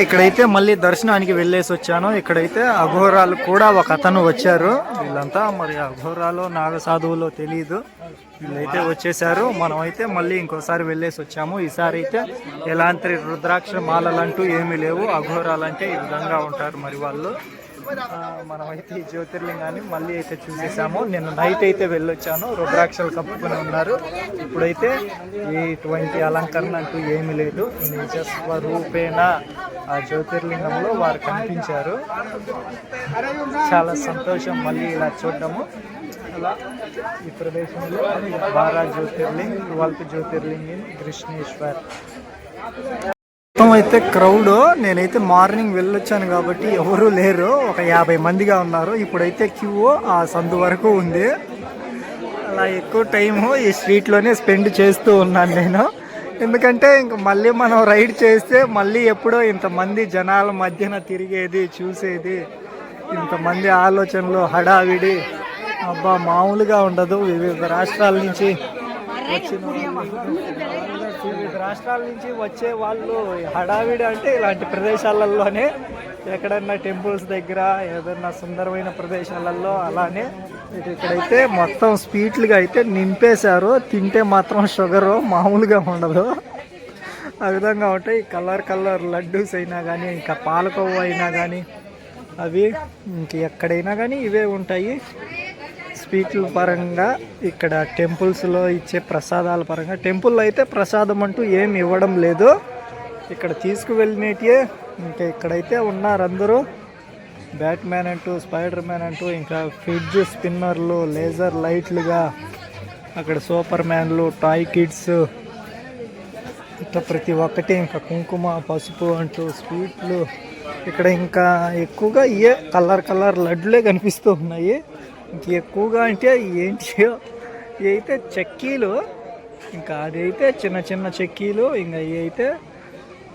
ఇక్కడైతే మళ్ళీ దర్శనానికి వెళ్ళేసి వచ్చాను. ఇక్కడైతే అఘోరాలు కూడా ఒక అతను వచ్చారు. వీళ్ళంతా మరి అఘోరాలు నాగసాధువులో తెలియదు, వీళ్ళైతే వచ్చేసారు. మనం అయితే మళ్ళీ ఇంకోసారి వెళ్ళేసి వచ్చాము. ఈసారి అయితే ఎలాంటి రుద్రాక్ష మాలలు అంటూ ఏమీ లేవు. అఘోరాలు అంటే ఈ విధంగా ఉంటారు మరి వాళ్ళు. మనమైతే ఈ జ్యోతిర్లింగాన్ని మళ్ళీ అయితే చూసేసాము. నేను నైట్ అయితే వెళ్ళొచ్చాను. రుద్రాక్షలు కప్పుకొని ఉన్నారు. ఇప్పుడైతే ఇటువంటి అలంకరణ అంటూ ఏమీ లేదు. నిజ స్వరూపేణ ఆ జ్యోతిర్లింగంలో వారు కనిపించారు. చాలా సంతోషం మళ్ళీ ఇలా చూడటము. అలా ఈ ప్రదేశంలో 12 జ్యోతిర్లింగ్, 12th జ్యోతిర్లింగ్ ఇన్ కృష్ణేశ్వర్. మొత్తం అయితే క్రౌడ్, నేనైతే మార్నింగ్ వెళ్ళొచ్చాను కాబట్టి ఎవరు లేరు, ఒక 50 మందిగా ఉన్నారు. ఇప్పుడైతే క్యూ ఆ సందు వరకు ఉంది. అలా ఎక్కువ టైము ఈ స్ట్రీట్లోనే స్పెండ్ చేస్తూ ఉన్నాను నేను. ఎందుకంటే ఇంక మళ్ళీ మనం రైడ్ చేస్తే మళ్ళీ ఎప్పుడో ఇంతమంది జనాల మధ్యన తిరిగేది చూసేది, ఇంతమంది ఆలోచనలు హడావిడి అబ్బా మామూలుగా ఉండదు. వివిధ రాష్ట్రాల నుంచి వచ్చే వాళ్ళు హడావిడి అంటే ఇలాంటి ప్రదేశాలలోనే, ఎక్కడన్నా టెంపుల్స్ దగ్గర ఏదన్నా సుందరమైన ప్రదేశాలలో అలానే. ఇక్కడైతే మొత్తం స్వీట్లుగా అయితే నింపేశారు. తింటే మాత్రం షుగరు మామూలుగా ఉండదు. ఆ విధంగా ఉంటాయి. కలర్ లడ్డూస్ అయినా కానీ, ఇంకా పాలకోవ అయినా కానీ, అవి ఇంక ఎక్కడైనా కానీ ఇవే ఉంటాయి. స్వీట్ల పరంగా ఇక్కడ టెంపుల్స్లో ఇచ్చే ప్రసాదాల పరంగా, టెంపుల్లో అయితే ప్రసాదం అంటూ ఏమి ఇవ్వడం లేదు. ఇక్కడ తీసుకువెళ్ళినట్టే ఇంకా ఇక్కడైతే ఉన్నారు అందరూ. బ్యాట్మ్యాన్ అంటూ, స్పైడర్ మ్యాన్ అంటూ, ఇంకా ఫ్రిడ్జ్ స్పిన్నర్లు, లేజర్ లైట్లుగా, అక్కడ సూపర్ మ్యాన్లు, టాయ్ కిడ్స్, ఇట్లా ప్రతి ఒక్కటి, ఇంకా కుంకుమ పసుపు అంటూ స్వీట్లు. ఇక్కడ ఇంకా ఎక్కువగా ఇవే కలర్ లడ్డులే కనిపిస్తూ ఉన్నాయి. ఇంక ఎక్కువగా అంటే ఏంటి ఇవైతే చెక్కీలు, ఇంకా అదైతే చిన్న చెక్కీలు, ఇంకా ఇవి అయితే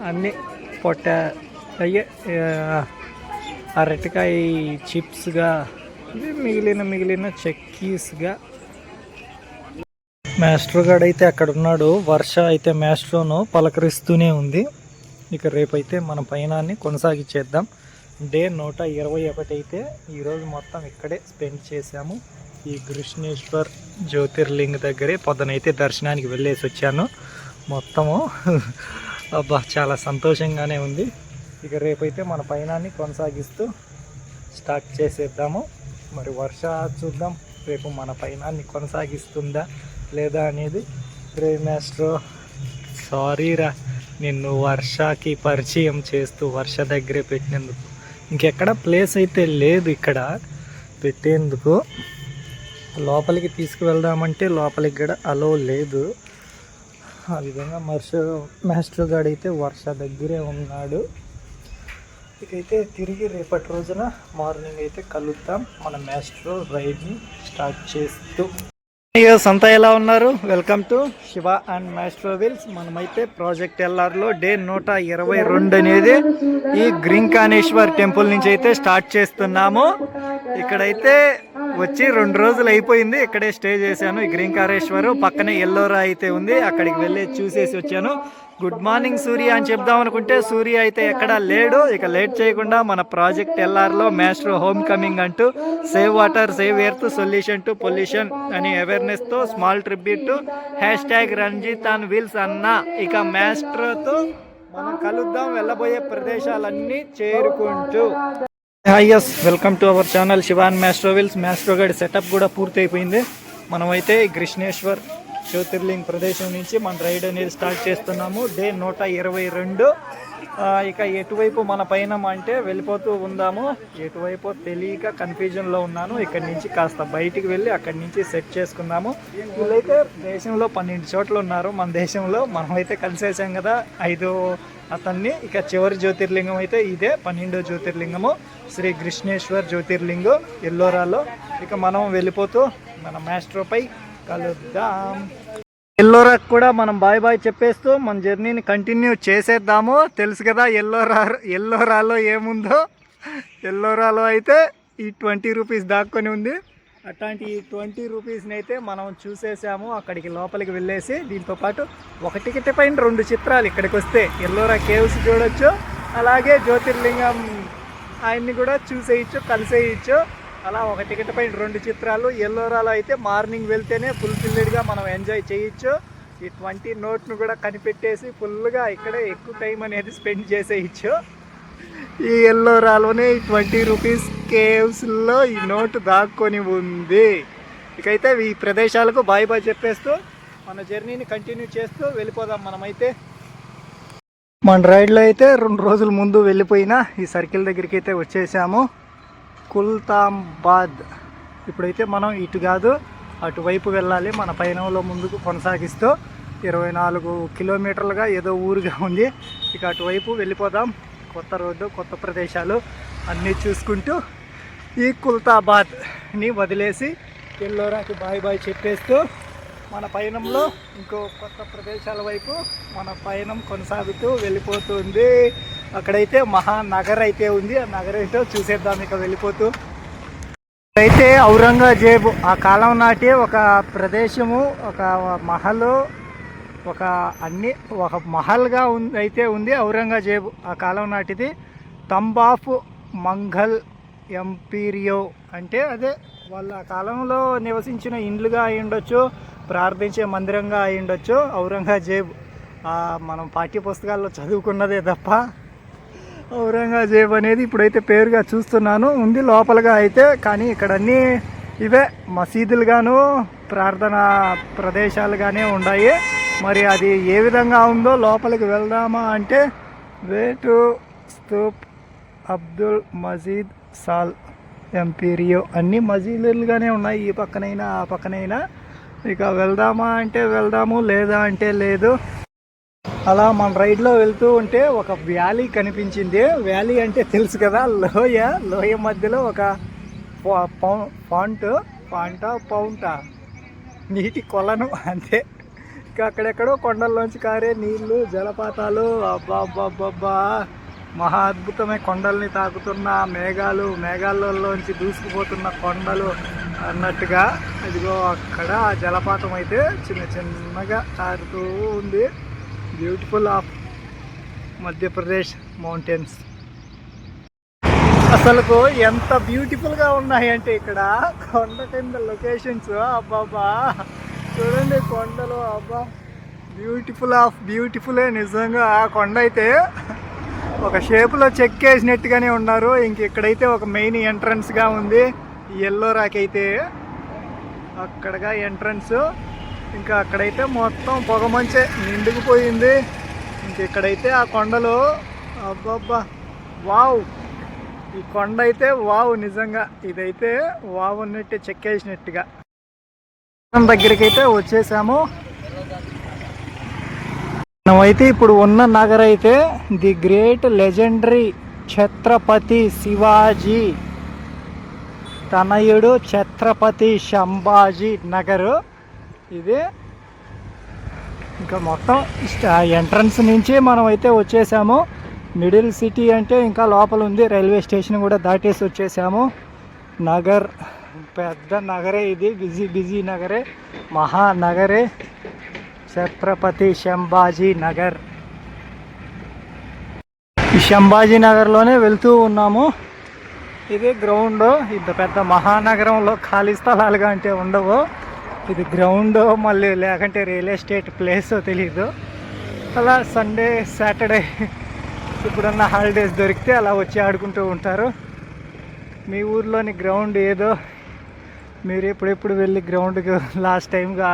అన్నీ పొట్ట అయ్యే అరటికాయ చిప్స్గా, ఇవి మిగిలిన చెక్కీస్గా. మాస్టర్ గారు అయితే అక్కడ ఉన్నాడు. వర్ష అయితే మాస్టర్ను పలకరిస్తూనే ఉంది. ఇక రేపైతే మన పయనాన్ని కొనసాగించేద్దాం. డే 121 అయితే ఈరోజు మొత్తం ఇక్కడే స్పెండ్ చేశాము. ఈ కృష్ణేశ్వర్ జ్యోతిర్లింగ్ దగ్గరే పొద్దునైతే దర్శనానికి వెళ్ళేసి వచ్చాను. మొత్తము అబ్బా చాలా సంతోషంగానే ఉంది. ఇక రేపైతే మన పయనాన్ని కొనసాగిస్తూ స్టార్ట్ చేసేద్దాము. మరి వర్ష చూద్దాం రేపు మన పయనాన్ని కొనసాగిస్తుందా లేదా అనేది. రే మాస్టర్ సారీరా, నిన్ను వర్షకి పరిచయం చేస్తూ వర్ష దగ్గరే పెట్టినందుకు. ఇంకెక్కడ ప్లేస్ అయితే లేదు ఇక్కడ పెట్టేందుకు. లోపలికి తీసుకువెళ్దామంటే లోపలికి కూడా అలో లేదు. ఆ విధంగా మాస్టర్ గారు అయితే వర్ష దగ్గరే ఉన్నాడు. ఇకైతే తిరిగి రేపటి రోజున మార్నింగ్ అయితే కలుద్దాం మన మాస్టర్ రైడ్ని స్టార్ట్ చేస్తూ. అంతా ఎలా ఉన్నారు? Welcome to Shiva and master wheels. మనమైతే ప్రాజెక్ట్ ఎల్ఆర్లో డే 122 అనేది ఈ గ్రింకానేశ్వర్ టెంపుల్ నుంచి అయితే స్టార్ట్ చేస్తున్నాము. ఇక్కడైతే వచ్చి 2 రోజులు అయిపోయింది. ఇక్కడే స్టే చేశాను. ఈ గ్రింకానేశ్వర్ పక్కనే ఎల్లోరా అయితే ఉంది, అక్కడికి వెళ్ళి చూసేసి వచ్చాను. గుడ్ మార్నింగ్ సూర్య అని చెప్దాం అనుకుంటే సూర్య అయితే ఎక్కడా లేడు. ఇక లేట్ చేయకుండా మన ప్రాజెక్ట్ ఎల్ఆర్లో మాస్టర్ హోమ్ కమింగ్ అంటూ save water save earth solution to pollution అని అవేర్నెస్తో small tribute to #Ranjith on wheels అన్న. ఇక మాస్టర్తో మనం కలుద్దాం వెళ్ళబోయే ప్రదేశాలన్నీ చేరుకుంటూ. Yes, welcome to our channel Shiva and master wheels. Master గడి సెటప్ కూడా పూర్తి అయిపోయింది. మనమైతే కృష్ణేశ్వర్ జ్యోతిర్లింగ్ ప్రదేశం నుంచి మన రైడ్ అనేది స్టార్ట్ చేస్తున్నాము. డే 122. ఇక ఎటువైపు మన పయనం అంటే వెళ్ళిపోతూ ఉందాము. ఎటువైపు తెలియక కన్ఫ్యూజన్లో ఉన్నాను. ఇక్కడి నుంచి కాస్త బయటికి వెళ్ళి అక్కడి నుంచి సెట్ చేసుకుందాము. వీళ్ళైతే దేశంలో 12 చోట్ల ఉన్నారు. మన దేశంలో మనమైతే కలిసేసాం కదా 5 అతన్ని. ఇక చివరి జ్యోతిర్లింగం అయితే ఇదే 12వ జ్యోతిర్లింగము శ్రీ కృష్ణేశ్వర్ జ్యోతిర్లింగం ఎల్లోరాలో. ఇక మనం వెళ్ళిపోతూ మన మాస్టర్పై కలుద్దాం. ఎల్లోరాకు కూడా మనం బాయ్ చెప్పేస్తూ మన జర్నీని కంటిన్యూ చేసేద్దాము. తెలుసు కదా ఎల్లోరాలో ఏముందో. ఎల్లోరాలో అయితే ఈ 20 రూపీస్ దాక్కొని ఉంది. అట్లాంటి 20 రూపీస్ని అయితే మనం చూసేసాము. అక్కడికి లోపలికి వెళ్ళేసి దీంతోపాటు ఒక టికెట్ పైన 2 చిత్రాలు ఇక్కడికి వస్తే ఎల్లోరా కేవ్స్ చూడొచ్చు, అలాగే జ్యోతిర్లింగం ఆయన్ని కూడా చూసేయచ్చు, కలిసేయచ్చు. అలా ఒక టికెట్ పైన 2 చిత్రాలు. ఎల్లోరాలో అయితే మార్నింగ్ వెళ్తేనే ఫుల్ఫిల్డ్గా మనం ఎంజాయ్ చేయొచ్చు. ఈ 20 నోట్ను కూడా కనిపెట్టేసి ఫుల్గా ఇక్కడే ఎక్కువ టైం అనేది స్పెండ్ చేసేయచ్చు. ఈ ఎల్లోరాలోనే 20 రూపీస్ కేవ్స్లో ఈ నోటు దాక్కొని ఉంది. ఇకైతే ఈ ప్రదేశాలకు బాయ్ బాయ్ చెప్పేస్తూ మన జర్నీని కంటిన్యూ చేస్తూ వెళ్ళిపోదాం. మనమైతే మన రైడ్లో అయితే 2 రోజుల ముందు వెళ్ళిపోయినా ఈ సర్కిల్ దగ్గరికి అయితే వచ్చేసాము. కుల్తాంబాద్. ఇప్పుడైతే మనం ఇటు కాదు అటువైపు వెళ్ళాలి. మన పయనంలో ముందుకు కొనసాగిస్తూ 24 కిలోమీటర్లుగా ఏదో ఊరుగా ఉంది. ఇక అటువైపు వెళ్ళిపోదాం. కొత్త రోడ్డు, కొత్త ప్రదేశాలు అన్నీ చూసుకుంటూ ఈ కుల్తాబాద్ని వదిలేసి ఎల్లోరాకి బాయ్ బాయ్ చెప్పేస్తూ మన పయనంలో ఇంకో కొత్త ప్రదేశాల వైపు మన పయనం కొనసాగుతూ వెళ్ళిపోతుంది. అక్కడైతే మహానగర్ అయితే ఉంది. ఆ నగరం ఏంటో చూసేద్దాం ఇక వెళ్ళిపోతూ. అయితే ఔరంగజేబు ఆ కాలం నాటి ఒక ప్రదేశము, ఒక మహల్, ఒక మహల్గా అయితే ఉంది. ఔరంగజేబు ఆ కాలం నాటిది. తంబాఫ్ మంగల్ ఎంపీరియో అంటే అదే వాళ్ళ కాలంలో నివసించిన ఇండ్లుగా అయి ఉండొచ్చు, ప్రార్థించే మందిరంగా అయి ఉండొచ్చు. ఔరంగజేబు మనం పాఠ్య పుస్తకాల్లో చదువుకున్నదే తప్ప ఔరంగజేబు అనేది ఇప్పుడైతే పేరుగా చూస్తున్నాను ఉంది లోపలగా అయితే. కానీ ఇక్కడ అన్నీ ఇవే మసీదులుగాను ప్రార్థనా ప్రదేశాలుగానే ఉన్నాయి. మరి అది ఏ విధంగా ఉందో లోపలికి వెళ్దామా అంటే వేటు స్తూప్ అబ్దుల్ మజీద్ సాల్ ఎంపీరియో అన్నీ మసీదులుగానే ఉన్నాయి. ఈ పక్కనైనా ఆ పక్కనైనా. ఇక వెళ్దామా అంటే వెళ్దాము, లేదా అంటే లేదు. అలా మన రైడ్లో వెళ్తూ ఉంటే ఒక వ్యాలీ కనిపించింది. వ్యాలీ అంటే తెలుసు కదా, లోయ మధ్యలో ఒక పౌంటా నీటి కొలను అంతే. ఇంకా అక్కడెక్కడో కొండల్లోంచి కారే నీళ్లు, జలపాతాలు. అబ్బాబ్బాబ్బా మహా అద్భుతమే. కొండల్ని తాకుతున్న మేఘాలలోంచి దూసుకుపోతున్న కొండలు అన్నట్టుగా. ఇదిగో అక్కడ జలపాతం అయితే చిన్నగా తారుతూ ఉంది. Beautiful of Madhya Pradesh mountains. అసలుకు ఎంత బ్యూటిఫుల్గా ఉన్నాయంటే ఇక్కడ కొండ కింద లొకేషన్స్. అబ్బాబా చూడండి కొండలు. అబ్బా బ్యూటిఫుల్ ఆఫ్ బ్యూటిఫులే నిజంగా. ఆ కొండ అయితే ఒక షేపులో చెక్కేసినట్టుగానే ఉన్నారు. ఇంక ఇక్కడైతే ఒక మెయిన్ ఎంట్రన్స్గా ఉంది. ఎల్లోరాకి అయితే అక్కడగా ఎంట్రన్స్. ఇంకా అక్కడైతే మొత్తం పొగమంచే నిండుకుపోయింది. ఇంక ఇక్కడైతే ఆ కొండలు అబ్బబ్బా వావ్. ఈ కొండ అయితే వావ్ నిజంగా. ఇదైతే వావ్ అన్నట్టు చెక్కేసినట్టుగా. దగ్గరికి అయితే వచ్చేసాము. మనమైతే ఇప్పుడు ఉన్న నగర్ అయితే the great legendary Chhatrapati Shivaji తనయుడు ఛత్రపతి సంభాజీ నగర్ ఇది. ఇంకా మొత్తం ఎంట్రన్స్ నుంచి మనం అయితే వచ్చేసాము. మిడిల్ సిటీ అంటే ఇంకా లోపల ఉంది. రైల్వే స్టేషన్ కూడా దాటేసి వచ్చేసాము. నగర్ పెద్ద నగరే ఇది. బిజీ నగరే, మహానగరే ఛత్రపతి సంభాజీ నగర్. ఈ సంభాజీ నగర్లోనే వెళ్తూ ఉన్నాము. ఇది గ్రౌండ్. ఇంత పెద్ద మహానగరంలో ఖాళీ స్థలాలుగా అంటే ఉండవు. ఇది గ్రౌండ్, మళ్ళీ లేకంటే రియల్ ఎస్టేట్ ప్లేస్ తెలీదు. అలా సండే సాటర్డే ఇప్పుడున్న హాలిడేస్ దొరికితే అలా వచ్చి ఆడుకుంటూ ఉంటారు. మీ ఊర్లోని గ్రౌండ్ ఏదో, మీరు ఎప్పుడెప్పుడు వెళ్ళి గ్రౌండ్కి లాస్ట్ టైంగా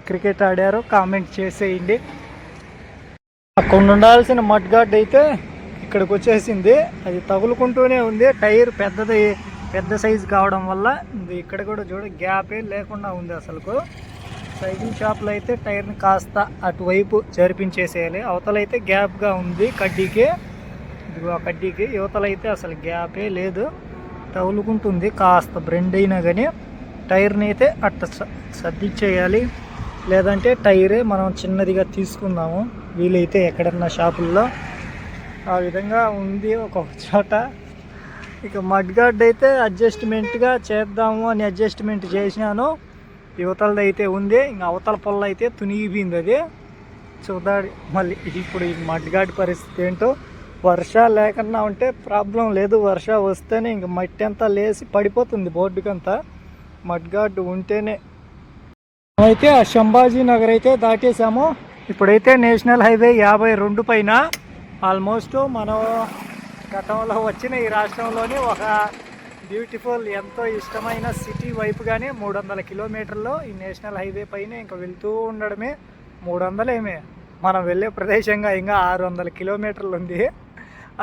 క్రికెట్ ఆడారో కామెంట్ చేసేయండి. అక్కడ ఉండాల్సిన మడ్ గార్డ్ అయితే ఇక్కడికి వచ్చేసింది. అది తగులుకుంటూనే ఉంది. టైర్ పెద్ద సైజు కావడం వల్ల ఇక్కడ కూడా గ్యాపే లేకుండా ఉంది. అసలుకు సైకిల్ షాప్లో అయితే టైర్ని కాస్త అటువైపు జరిపించేసేయాలి. అవతలైతే గ్యాప్గా ఉంది కడ్డీకి. ఇదిగో ఆ కడ్డీకి యువతలైతే అసలు గ్యాపే లేదు, తగులుకుంటుంది. కాస్త బ్రెండ్ అయినా కానీ టైర్ని అయితే అట్ట సర్దిచ్చేయాలి. లేదంటే టైరే మనం చిన్నదిగా తీసుకుందాము వీలైతే ఎక్కడన్నా షాపుల్లో. ఆ విధంగా ఉంది ఒక్కొక్క చోట. ఇక మడ్ గార్డ్ అయితే అడ్జస్ట్మెంట్గా చేద్దాము అని అడ్జస్ట్మెంట్ చేసినాను. యువతలది అయితే ఉంది, ఇంకా అవతల పొల్ల అయితే తునిగిపోయింది. అది చూడాలి మళ్ళీ. ఇప్పుడు ఈ మడ్ గార్డ్ పరిస్థితి ఏంటో. వర్ష లేకుండా ఉంటే ప్రాబ్లం లేదు, వర్ష వస్తేనే ఇంక మట్టి అంతా లేసి పడిపోతుంది బోర్డుకంతా. మడ్ గార్డ్ ఉంటేనే. అయితే ఆ సంభాజీ నగర్ అయితే దాటేసాము. ఇప్పుడైతే నేషనల్ హైవే 52 పైన ఆల్మోస్ట్ మనం గతంలో వచ్చిన ఈ రాష్ట్రంలోని ఒక బ్యూటిఫుల్ ఎంతో ఇష్టమైన సిటీ వైపుగానే 300 కిలోమీటర్లు ఈ నేషనల్ హైవే పైన ఇంకా వెళ్తూ ఉండడమే. 300 ఏమే, మనం వెళ్ళే ప్రదేశంగా ఇంకా 600 కిలోమీటర్లు ఉంది.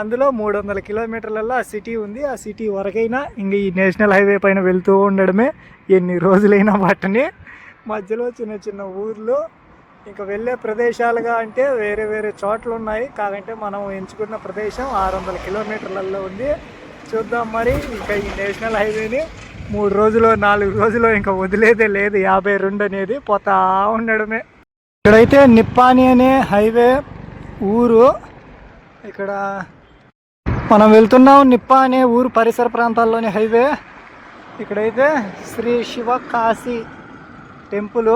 అందులో 300 కిలోమీటర్లలో ఆ సిటీ ఉంది. ఆ సిటీ వరకైనా ఇంక ఈ నేషనల్ హైవే పైన వెళ్తూ ఉండడమే. ఎన్ని రోజులైనా వాటిని మధ్యలో చిన్న చిన్న ఊర్లు ఇంకా వెళ్ళే ప్రదేశాలుగా అంటే వేరే వేరే చోట్ల ఉన్నాయి. కాకంటే మనం ఎంచుకున్న ప్రదేశం 600 కిలోమీటర్లలో ఉంది. చూద్దాం మరి. ఇంకా ఈ నేషనల్ హైవేని 3 రోజులు 4 రోజులు ఇంకా వదిలేదే లేదు. 52 అనేది పోతా ఉండడమే. ఇక్కడైతే నిప్పాని అనే హైవే ఊరు. ఇక్కడ మనం వెళ్తున్నాం నిప్పా అనే ఊరు పరిసర ప్రాంతాల్లోని హైవే. ఇక్కడైతే శ్రీ శివ కాశీ టెంపుల్,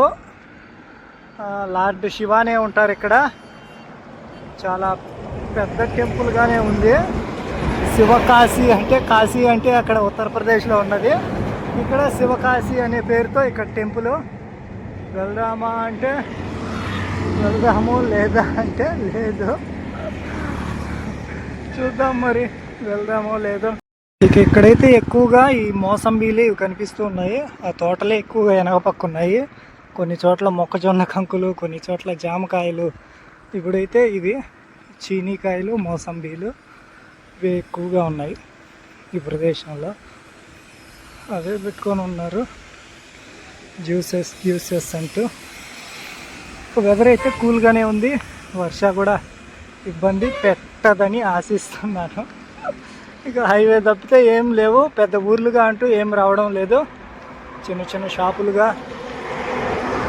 లార్డ్ శివానే ఉంటారు ఇక్కడ. చాలా పెద్ద టెంపుల్గానే ఉంది. శివకాశీ అంటే కాశీ అంటే అక్కడ ఉత్తరప్రదేశ్లో ఉన్నది. ఇక్కడ శివకాశీ అనే పేరుతో ఇక్కడ టెంపుల్. వెళ్దామా అంటే వెళ్దాము, లేదా అంటే లేదు. చూద్దాం మరి వెళ్దామో లేదో. ఇక ఇక్కడైతే ఎక్కువగా ఈ మోసంబీలు ఇవి కనిపిస్తూ ఉన్నాయి. ఆ తోటలే ఎక్కువగా వెనక పక్క ఉన్నాయి. కొన్ని చోట్ల మొక్కజొన్న కంకులు, కొన్ని చోట్ల జామకాయలు. ఇప్పుడైతే ఇవి చీనీకాయలు, మోసంబీలు ఇవి ఎక్కువగా ఉన్నాయి ఈ ప్రదేశంలో. అవే పెట్టుకొని ఉన్నారు జ్యూసెస్ అంటూ. వెదర్ అయితే కూల్గానే ఉంది. వర్ష కూడా ఇబ్బంది పెట్టదని ఆశిస్తున్నాను. ఇక హైవే తప్పితే ఏం లేవు. పెద్ద ఊర్లుగా అంటూ ఏం రావడం లేదు. చిన్న చిన్న షాపులుగా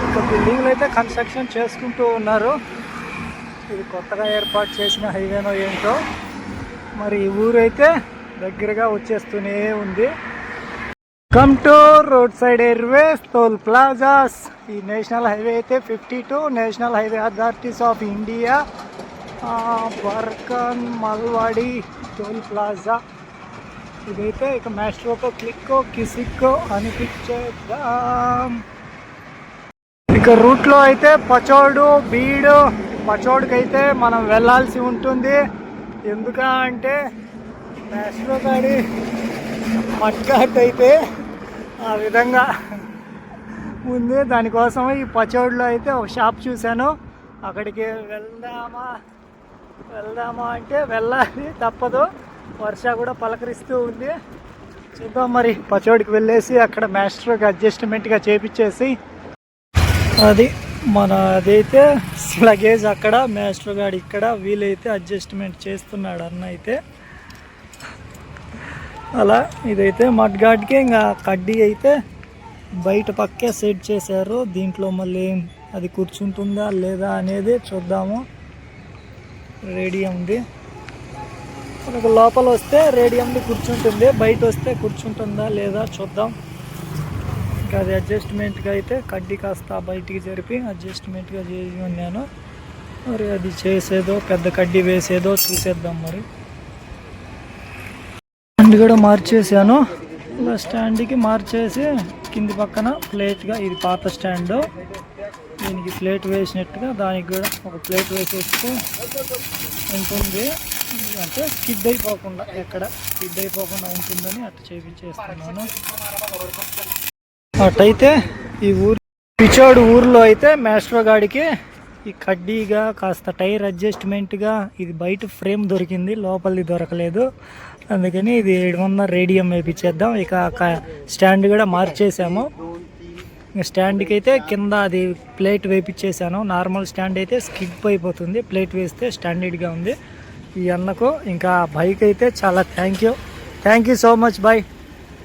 ఇంకా బిల్డింగ్లు అయితే కన్స్ట్రక్షన్ చేసుకుంటూ ఉన్నారు. ఇది కొత్తగా ఏర్పాటు చేసిన హైవేనో ఏంటో మరి. ఈ ఊరైతే దగ్గరగా వచ్చేస్తూనే ఉంది. Come to road side airways toll plazas. ఈ నేషనల్ హైవే అయితే 52 national highway authorities of India Barkan Malwadi toll plaza. ఇదైతే ఇక మెట్రోకో క్లిక్కో కిసిక్కో అనిపించేద్దాం. ఇక రూట్లో అయితే పచోడు బీడు. పచోడుకి అయితే మనం వెళ్ళాల్సి ఉంటుంది. ఎందుక అంటే మెట్రో గాడి మట్కాట్ అయితే ఆ విధంగా ఉంది. దానికోసం ఈ పచోడులో అయితే ఒక షాప్ చూశాను. అక్కడికి వెళ్దామా అంటే వెళ్ళాలి, తప్పదు. వర్ష కూడా పలకరిస్తూ ఉంది. చూద్దాం మరి. పచోడికి వెళ్ళేసి అక్కడ మాస్టర్కి అడ్జస్ట్మెంట్గా చేపించేసి అది మన అదైతే లగేజ్ అక్కడ, మాస్టర్ గాడు ఇక్కడ, వీలైతే అడ్జస్ట్మెంట్ చేస్తున్నాడు అన్న అయితే. అలా ఇదైతే మడ్ గార్డ్కి ఇంకా కడ్డీ అయితే బయట పక్కే సెట్ చేశారు. దీంట్లో మళ్ళీ అది కూర్చుంటుందా లేదా అనేది చూద్దాము. రేడియం ఉంది మనకు. లోపల వస్తే రేడియంది కూర్చుంటుంది, బయట వస్తే కూర్చుంటుందా లేదా చూద్దాం. ఇంకా అది అడ్జస్ట్మెంట్గా అయితే కడ్డీ కాస్త బయటికి జరిపి అడ్జస్ట్మెంట్గా చేసి ఉన్నాను. మరి అది చేసేదో పెద్ద కడ్డీ వేసేదో చూసేద్దాం మరి. స్టాండ్ కూడా మార్చేసాను. ఇలా స్టాండ్కి మార్చేసి కింది పక్కన ప్లేట్గా, ఇది పాత స్టాండ్, దీనికి ప్లేట్ వేసినట్టుగా దానికి కూడా ఒక ప్లేట్ వేసేస్తే ఉంటుంది. అంటే స్కిడ్ అయిపోకుండా, ఎక్కడ స్కిడ్ అయిపోకుండా ఉంటుందని అట్లా చేపించేస్తున్నాను. అటైతే ఈ పిచోడు ఊర్లో అయితే మాస్టర్ గాడికి ఈ కడ్డీగా కాస్త టైర్ అడ్జస్ట్మెంట్గా ఇది బయట ఫ్రేమ్ దొరికింది, లోపలిది దొరకలేదు. అందుకని ఇది 700 రేడియం వేయించేద్దాం. ఇక స్టాండ్ కూడా మార్చేసాము. స్టాండ్కి అయితే కింద అది ప్లేట్ వేయించేసాను. నార్మల్ స్టాండ్ అయితే స్కిడ్ అయిపోతుంది, ప్లేట్ వేస్తే స్టాండర్డ్గా ఉంది. ఈ అన్నకు ఇంకా బైక్ అయితే చాలా thank you so much bye.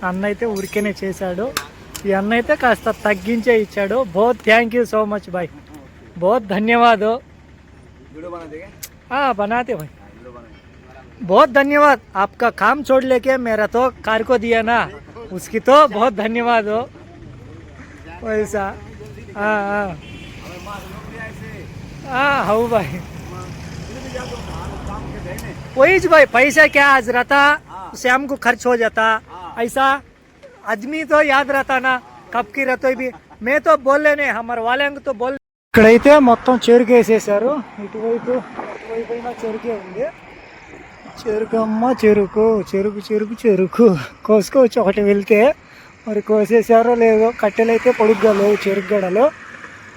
అన్న అయితే ఊరికేనే చేశాడు. ఈ అన్న అయితే కాస్త తగ్గించే ఇచ్చాడు. బహుత్ థ్యాంక్ యూ సో మచ్ బాయ్, బహుత్ ధన్యవాద్. బనాతే భాయ్. बहुत धन्यवाद, आपका काम छोड़ लेके मेरा तो कार को दिया ना, उसकी तो बहुत धन्यवाद हो। वैसा हाँ हाँ हाँ हाउ भाई, वही जी भाई, पैसा क्या आज रहता शाम को खर्च हो जाता, ऐसा आदमी तो याद रहता ना कब की रहता भी। मैं तो बोल नहीं हमारे वाले तो बोल। ఇక్కడైతే మొత్తం చెరుకు వేసేసారు, ఇటువైపు అటువైపు చెరుకే ఉంది। చెరుకు అమ్మ చెరుకు చెరుకు చెరుకు చెరుకు కోసుకోవచ్చు ఒకటి వెళ్తే, మరి కోసేసారో లేదో, కట్టెలు అయితే పొడుగ్గా లేవు చెరుకు గడలు।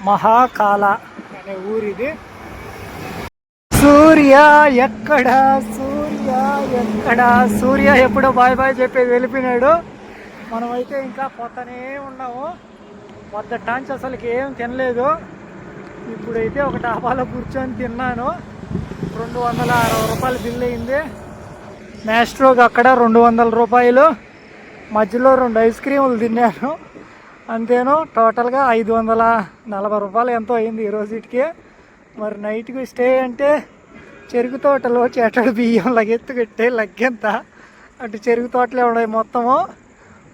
మహాకాల అనే ఊరిది। సూర్య ఎక్కడ సూర్య ఎక్కడ, సూర్య ఎప్పుడో బాయ్ బాయ్ చెప్పేది వెళ్ళిపోయినాడు, మనమైతే ఇంకా పోతానే ఉన్నాము। వద్ద టాంచ్ అసలుకి ఏం తినలేదు, ఇప్పుడైతే ఒక డాబాలో కూర్చొని తిన్నాను, 260 రూపాయలు బిల్ అయింది। మ్యాస్ట్రోకి అక్కడ 200 రూపాయలు, మధ్యలో 2 ఐస్ క్రీములు తిన్నాను, అంతేను టోటల్గా 540 రూపాయలు ఎంతో అయింది ఈరోజుకి। మరి నైట్కి స్టే అంటే చెరుకు తోటలో చెట్టడు బియ్యం లగెత్తుకట్టే లగ్గెంత, అటు చెరుకు తోటలే ఉన్నాయి మొత్తము।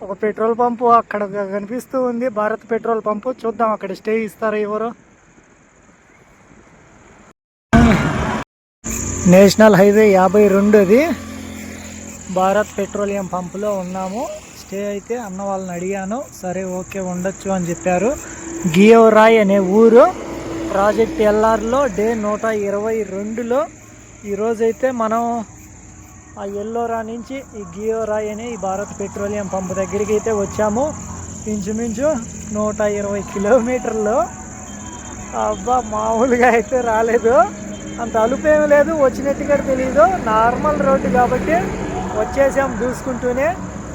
ఒక పెట్రోల్ పంపు అక్కడ కనిపిస్తూ ఉంది, భారత్ పెట్రోల్ పంపు, చూద్దాం అక్కడ స్టే ఇస్తారా ఎవరు। నేషనల్ హైవే 52 అది, భారత్ పెట్రోలియం పంపులో ఉన్నాము। స్టే అయితే అన్న వాళ్ళని అడిగాను, సరే ఓకే ఉండొచ్చు అని చెప్పారు। గియోరాయ్ అనే ఊరు, ప్రాజెక్ట్ ఎల్ఆర్లో డే 122లో ఈరోజైతే మనం ఆ ఎల్లోరా నుంచి ఈ గియోరాయ్ అనే ఈ భారత్ పెట్రోలియం పంపు దగ్గరికి అయితే వచ్చాము। ఇంచుమించు 120 కిలోమీటర్లు, అబ్బా మామూలుగా అయితే రాలేదు, అంత అలుపేమీ లేదు, వచ్చినట్టుగా తెలియదు, నార్మల్ రోడ్డు కాబట్టి వచ్చేసాం దూసుకుంటూనే।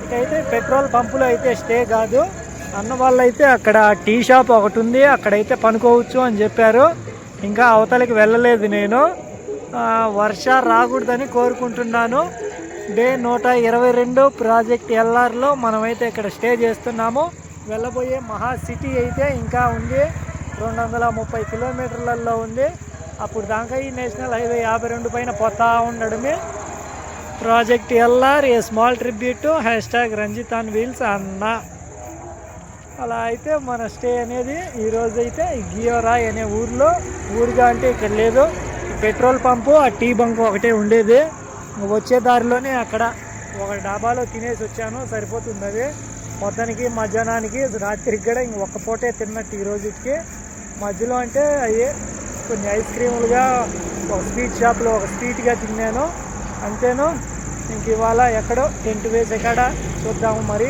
ఇకైతే పెట్రోల్ పంపులో అయితే స్టే కాదు, అన్న వాళ్ళు అయితే అక్కడ టీ షాప్ ఒకటి ఉంది అక్కడైతే పనుకోవచ్చు అని చెప్పారు। ఇంకా అవతలకి వెళ్ళలేదు నేను, వర్ష రాకూడదని కోరుకుంటున్నాను। డే 122 ప్రాజెక్ట్ ఎల్ఆర్లో మనమైతే ఇక్కడ స్టే చేస్తున్నాము। వెళ్ళబోయే మహా సిటీ అయితే ఇంకా ఉంది, 230 కిలోమీటర్లలో ఉంది, అప్పుడు దాకా ఈ నేషనల్ హైవే 52 పైన పోతా ఉండడమే। Project LR a small tribute to #Ranjith on wheels అన్న। అలా అయితే మన స్టే అనేది ఈరోజైతే గియోరాయ్ అనే ఊర్లో, ఊరుగా అంటే ఇక్కడ లేదు, పెట్రోల్ పంపు ఆ టీ బంక్ ఒకటే ఉండేది, వచ్చే దారిలోనే అక్కడ ఒక డాబాలో తినేసి వచ్చాను, సరిపోతుంది అది మొత్తానికి। మధ్యాహ్నానికి రాత్రికి కూడా ఒక్క పూటే తిన్నట్టు ఈరోజుకి। మధ్యలో అంటే అయ్యే కొన్ని ఐస్ క్రీములుగా ఒక స్వీట్ షాప్లో ఒక స్వీట్గా తిన్నాను, అంతేను। ఇంక ఇవాళ ఎక్కడో టెంట్ వేసి ఎక్కడ చూద్దాము మరి।